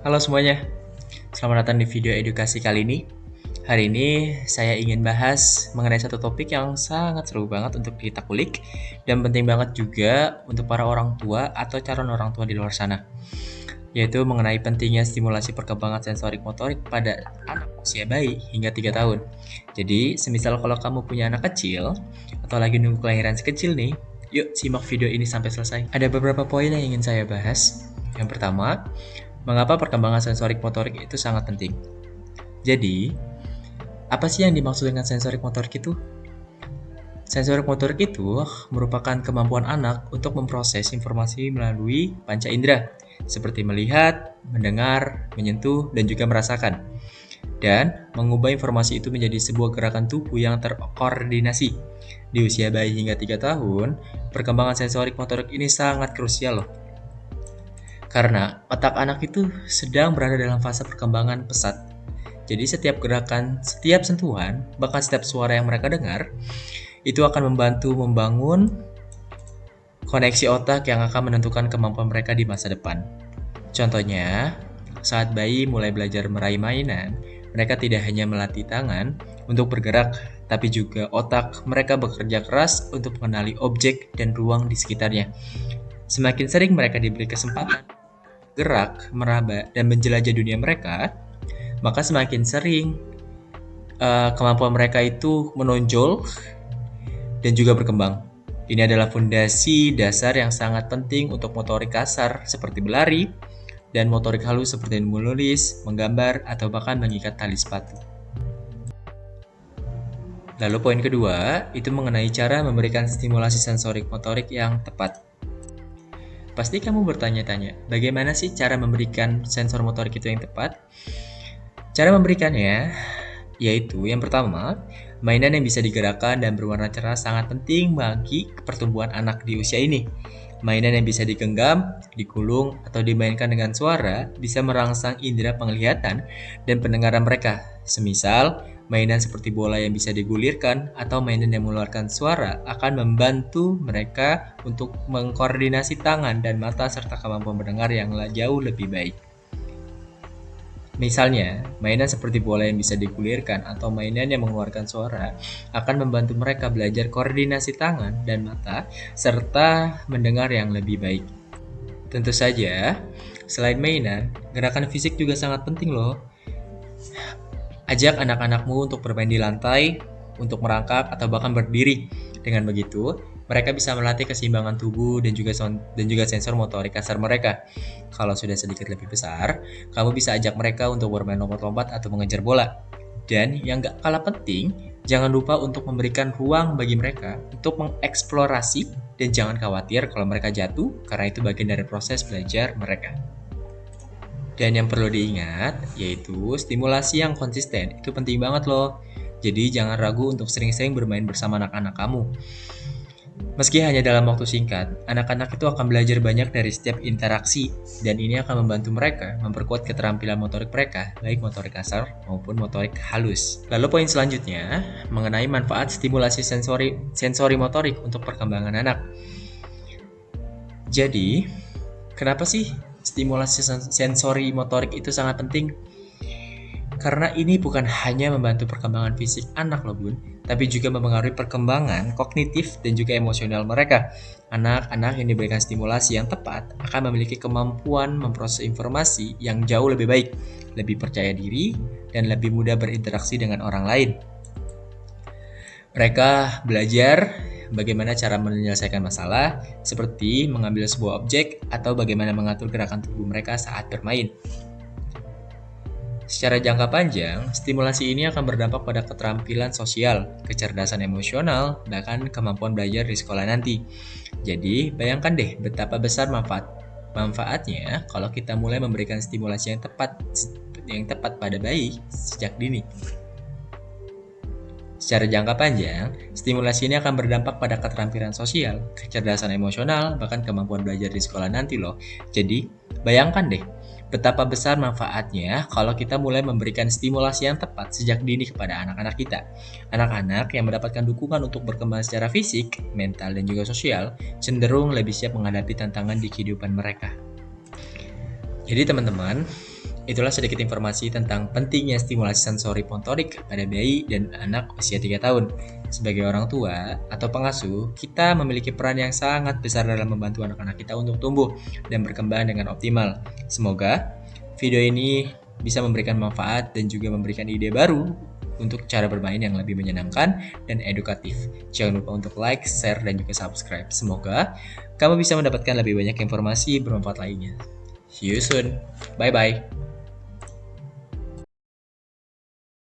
Halo semuanya, selamat datang di video edukasi kali ini. Hari ini saya ingin bahas mengenai satu topik yang sangat seru banget untuk kita kulik dan penting banget juga untuk para orang tua atau calon orang tua di luar sana, yaitu mengenai pentingnya stimulasi perkembangan sensorik motorik pada anak usia bayi hingga 3 tahun. Jadi, semisal kalau kamu punya anak kecil atau lagi nunggu kelahiran si kecil nih, yuk simak video ini sampai selesai. Ada beberapa poin yang ingin saya bahas. Yang pertama, mengapa perkembangan sensorik motorik itu sangat penting? Jadi, apa sih yang dimaksud dengan sensorik motorik itu? Sensorik motorik itu merupakan kemampuan anak untuk memproses informasi melalui panca indera, seperti melihat, mendengar, menyentuh, dan juga merasakan. Dan mengubah informasi itu menjadi sebuah gerakan tubuh yang terkoordinasi. Di usia bayi hingga 3 tahun, perkembangan sensorik motorik ini sangat krusial loh. Karena otak anak itu sedang berada dalam fase perkembangan pesat. Jadi setiap gerakan, setiap sentuhan, bahkan setiap suara yang mereka dengar, itu akan membantu membangun koneksi otak yang akan menentukan kemampuan mereka di masa depan. Contohnya, saat bayi mulai belajar meraih mainan, mereka tidak hanya melatih tangan untuk bergerak, tapi juga otak mereka bekerja keras untuk mengenali objek dan ruang di sekitarnya. Semakin sering mereka diberi kesempatan gerak, meraba, dan menjelajah dunia mereka, maka semakin sering kemampuan mereka itu menonjol dan juga berkembang. Ini adalah fondasi dasar yang sangat penting untuk motorik kasar seperti berlari, dan motorik halus seperti menulis, menggambar, atau bahkan mengikat tali sepatu. Lalu poin kedua, itu mengenai cara memberikan stimulasi sensorik motorik yang tepat. Pasti kamu bertanya-tanya, bagaimana sih cara memberikan sensor motorik itu yang tepat? Cara memberikannya yaitu yang pertama, mainan yang bisa digerakkan dan berwarna cerah sangat penting bagi pertumbuhan anak di usia ini. Mainan yang bisa digenggam, digulung, atau dimainkan dengan suara bisa merangsang indera penglihatan dan pendengaran mereka. Semisal, mainan seperti bola yang bisa digulirkan atau mainan yang mengeluarkan suara akan membantu mereka untuk mengkoordinasi tangan dan mata serta kemampuan mendengar yang jauh lebih baik. Misalnya, mainan seperti bola yang bisa digulirkan atau mainan yang mengeluarkan suara akan membantu mereka belajar koordinasi tangan dan mata serta mendengar yang lebih baik. Tentu saja, selain mainan, gerakan fisik juga sangat penting loh. Ajak anak-anakmu untuk bermain di lantai, untuk merangkak atau bahkan berdiri. Dengan begitu, mereka bisa melatih keseimbangan tubuh dan juga sensor motorik kasar mereka. Kalau sudah sedikit lebih besar, kamu bisa ajak mereka untuk bermain lompat-lompat atau mengejar bola. Dan yang gak kalah penting, jangan lupa untuk memberikan ruang bagi mereka untuk mengeksplorasi dan jangan khawatir kalau mereka jatuh karena itu bagian dari proses belajar mereka. Dan yang perlu diingat, yaitu stimulasi yang konsisten. Itu penting banget loh. Jadi jangan ragu untuk sering-sering bermain bersama anak-anak kamu. Meski hanya dalam waktu singkat, anak-anak itu akan belajar banyak dari setiap interaksi. Dan ini akan membantu mereka memperkuat keterampilan motorik mereka, baik motorik kasar maupun motorik halus. Lalu poin selanjutnya, mengenai manfaat stimulasi sensori motorik untuk perkembangan anak. Jadi, kenapa sih stimulasi sensori motorik itu sangat penting? Karena ini bukan hanya membantu perkembangan fisik anak loh bun, tapi juga mempengaruhi perkembangan kognitif dan juga emosional mereka. Anak-anak yang diberikan stimulasi yang tepat akan memiliki kemampuan memproses informasi yang jauh lebih baik, lebih percaya diri, dan lebih mudah berinteraksi dengan orang lain. Mereka belajar bagaimana cara menyelesaikan masalah, seperti mengambil sebuah objek atau bagaimana mengatur gerakan tubuh mereka saat bermain. Secara jangka panjang, stimulasi ini akan berdampak pada keterampilan sosial, kecerdasan emosional, bahkan kemampuan belajar di sekolah nanti. Jadi, bayangkan deh betapa besar manfaatnya kalau kita mulai memberikan stimulasi yang tepat pada bayi sejak dini. Secara jangka panjang, stimulasi ini akan berdampak pada keterampilan sosial, kecerdasan emosional, bahkan kemampuan belajar di sekolah nanti loh. Jadi, bayangkan deh, betapa besar manfaatnya kalau kita mulai memberikan stimulasi yang tepat sejak dini kepada anak-anak kita. Anak-anak yang mendapatkan dukungan untuk berkembang secara fisik, mental, dan juga sosial, cenderung lebih siap menghadapi tantangan di kehidupan mereka. Jadi teman-teman, Itulah sedikit informasi tentang pentingnya stimulasi sensori motorik pada bayi dan anak usia 3 tahun. Sebagai orang tua atau pengasuh, kita memiliki peran yang sangat besar dalam membantu anak-anak kita untuk tumbuh dan berkembang dengan optimal. Semoga video ini bisa memberikan manfaat dan juga memberikan ide baru untuk cara bermain yang lebih menyenangkan dan edukatif. Jangan lupa untuk like, share, dan juga subscribe. Semoga kamu bisa mendapatkan lebih banyak informasi bermanfaat lainnya. See you soon. Bye-bye.